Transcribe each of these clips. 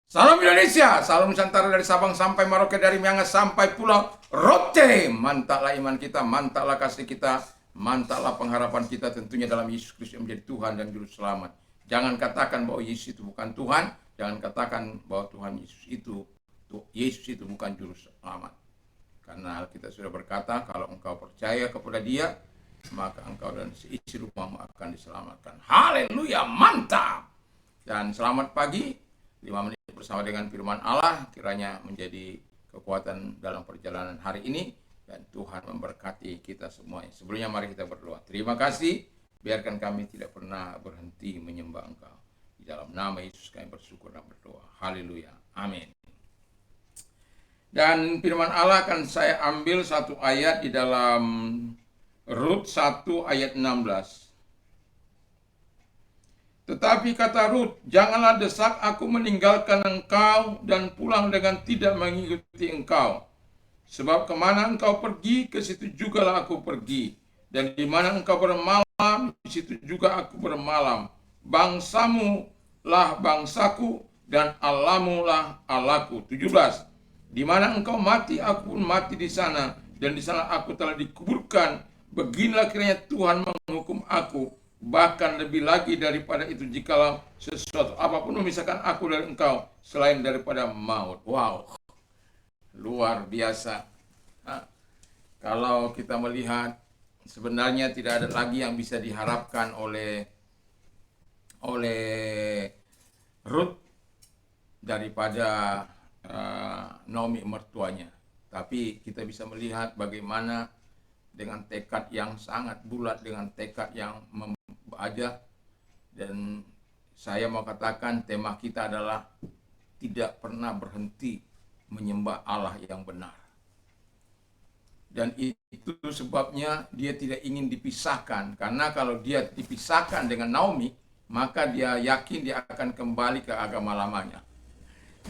Salam Indonesia, salam Nusantara dari Sabang sampai Merauke, dari Miangas sampai Pulau Rote. Mantaplah iman kita, mantaplah kasih kita, mantaplah pengharapan kita tentunya dalam Yesus Kristus yang menjadi Tuhan dan Juru Selamat. Jangan katakan bahwa Yesus itu bukan Tuhan, jangan katakan bahwa Yesus itu bukan Juru Selamat. Karena kita sudah berkata, kalau engkau percaya kepada Dia, maka engkau dan seisi rumahmu akan diselamatkan. Haleluya, mantap. Dan selamat pagi, 5 menit bersama dengan firman Allah, kiranya menjadi kekuatan dalam perjalanan hari ini, dan Tuhan memberkati kita semuanya. Sebelumnya mari kita berdoa. Terima kasih, biarkan kami tidak pernah berhenti menyembah Engkau. Di dalam nama Yesus kami bersyukur dan berdoa. Haleluya, amin. Dan firman Allah akan saya ambil satu ayat di dalam Rut 1 ayat 16. Tetapi kata Rut, janganlah desak aku meninggalkan engkau dan pulang dengan tidak mengikuti engkau. Sebab kemana engkau pergi, ke situ jugalah aku pergi. Dan di mana engkau bermalam, di situ juga aku bermalam. Bangsamu lah bangsaku, dan Allahmu lah Allahku. 17. Di mana engkau mati, aku pun mati di sana. Dan di sana aku telah dikuburkan. Beginilah kiranya Tuhan menghukum aku. Bahkan lebih lagi daripada itu, jikalau sesuatu apapun memisahkan aku dari engkau selain daripada maut. Wow, luar biasa. Kalau kita melihat, sebenarnya tidak ada lagi yang bisa diharapkan oleh Ruth daripada Naomi mertuanya. Tapi kita bisa melihat bagaimana dengan tekad yang sangat bulat, dengan tekad yang aja. Dan saya mau katakan, tema kita adalah tidak pernah berhenti menyembah Allah yang benar. Dan itu sebabnya dia tidak ingin dipisahkan, karena kalau dia dipisahkan dengan Naomi, maka dia yakin dia akan kembali ke agama lamanya.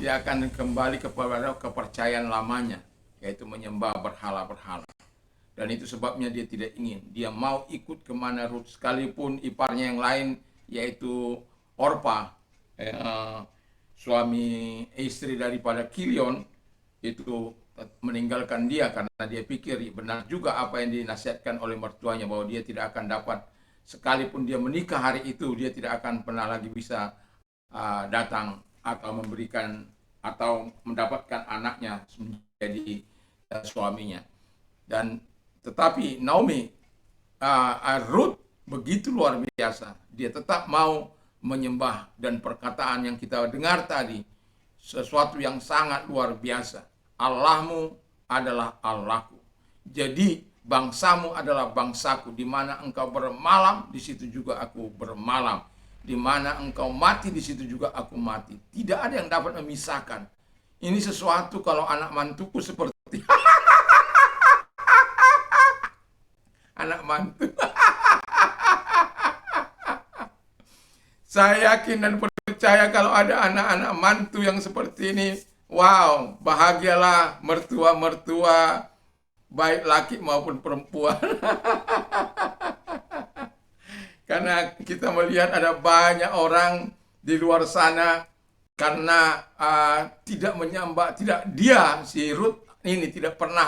Dia akan kembali kepada kepercayaan lamanya, yaitu menyembah berhala-berhala. Dan itu sebabnya dia tidak ingin. Dia mau ikut kemana Ruth, sekalipun iparnya yang lain, yaitu Orpa, suami istri daripada Kilion, itu meninggalkan dia karena dia pikir benar juga apa yang dinasihatkan oleh mertuanya, bahwa dia tidak akan dapat, sekalipun dia menikah hari itu, dia tidak akan pernah lagi bisa datang atau memberikan atau mendapatkan anaknya menjadi suaminya. Dan tetapi Naomi, Ruth begitu luar biasa. Dia tetap mau menyembah, dan perkataan yang kita dengar tadi, sesuatu yang sangat luar biasa. Allahmu adalah Allahku. Jadi bangsamu adalah bangsaku. Di mana engkau bermalam, di situ juga aku bermalam. Di mana engkau mati, di situ juga aku mati. Tidak ada yang dapat memisahkan. Ini sesuatu kalau anak mantuku seperti anak mantu. Saya yakin dan percaya kalau ada anak-anak mantu yang seperti ini, wow, bahagialah mertua-mertua, baik laki maupun perempuan. Karena kita melihat ada banyak orang di luar sana, karena tidak menyembah, si Ruth ini tidak pernah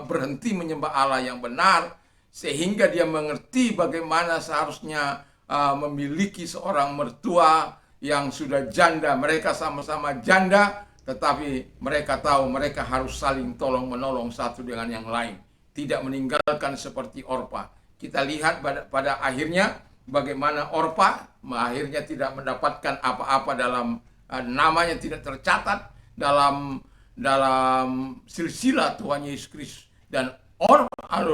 berhenti menyembah Allah yang benar, sehingga dia mengerti bagaimana seharusnya memiliki seorang mertua yang sudah janda. Mereka sama-sama janda, tetapi mereka tahu mereka harus saling tolong-menolong satu dengan yang lain, tidak meninggalkan seperti Orpa. Kita lihat pada akhirnya bagaimana Orpa akhirnya tidak mendapatkan apa-apa, dalam namanya tidak tercatat dalam silsilah Tuhan Yesus Kristus. Dan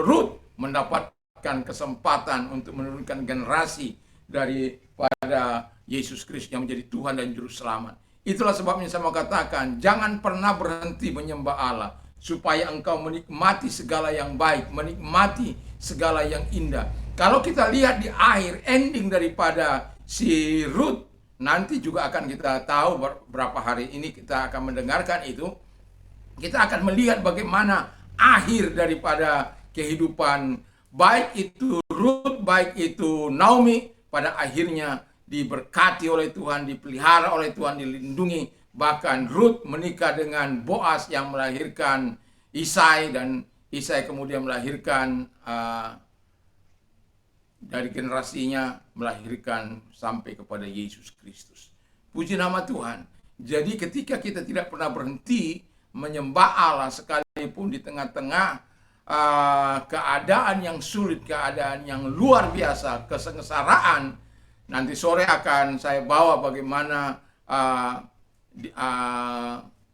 Ruth mendapatkan kesempatan untuk menurunkan generasi daripada Yesus Kristus yang menjadi Tuhan dan Juru Selamat. Itulah sebabnya saya mau katakan, jangan pernah berhenti menyembah Allah, supaya engkau menikmati segala yang baik, menikmati segala yang indah. Kalau kita lihat di akhir ending daripada si Ruth, nanti juga akan kita tahu, beberapa hari ini kita akan mendengarkan itu. Kita akan melihat bagaimana akhir daripada kehidupan, baik itu Ruth, baik itu Naomi, pada akhirnya diberkati oleh Tuhan, dipelihara oleh Tuhan, dilindungi Bahkan Ruth menikah dengan Boas yang melahirkan Isai, dan Isai kemudian melahirkan dari generasinya melahirkan sampai kepada Yesus Kristus. Puji nama Tuhan. Jadi ketika kita tidak pernah berhenti menyembah Allah sekalipun di tengah-tengah keadaan yang sulit, keadaan yang luar biasa, kesengsaraan, nanti sore akan saya bawa bagaimana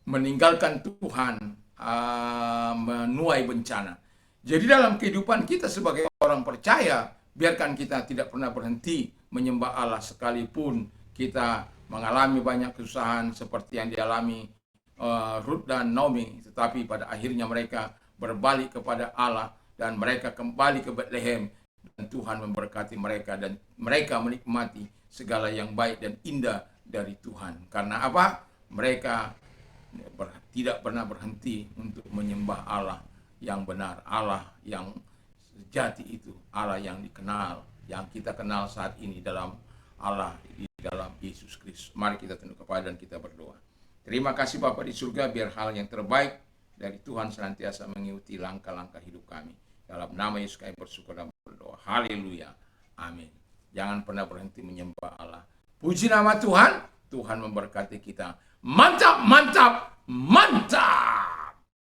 meninggalkan Tuhan menuai bencana. Jadi dalam kehidupan kita sebagai orang percaya, biarkan kita tidak pernah berhenti menyembah Allah sekalipun kita mengalami banyak kesusahan seperti yang dialami Ruth dan Naomi, tetapi pada akhirnya mereka berbalik kepada Allah dan mereka kembali ke Bethlehem, dan Tuhan memberkati mereka dan mereka menikmati segala yang baik dan indah dari Tuhan. Karena apa? Mereka tidak pernah berhenti untuk menyembah Allah yang benar, Allah yang sejati itu, Allah yang dikenal, yang kita kenal saat ini dalam Allah, di dalam Yesus Kristus. Mari kita tunduk kepala dan kita berdoa. Terima kasih Bapa di surga, biar hal yang terbaik dari Tuhan senantiasa mengikuti langkah-langkah hidup kami. Dalam nama Yesus kami bersyukur dan berdoa. Haleluya. Amin. Jangan pernah berhenti menyembah Allah. Puji nama Tuhan. Tuhan memberkati kita. Mantap, mantap, mantap.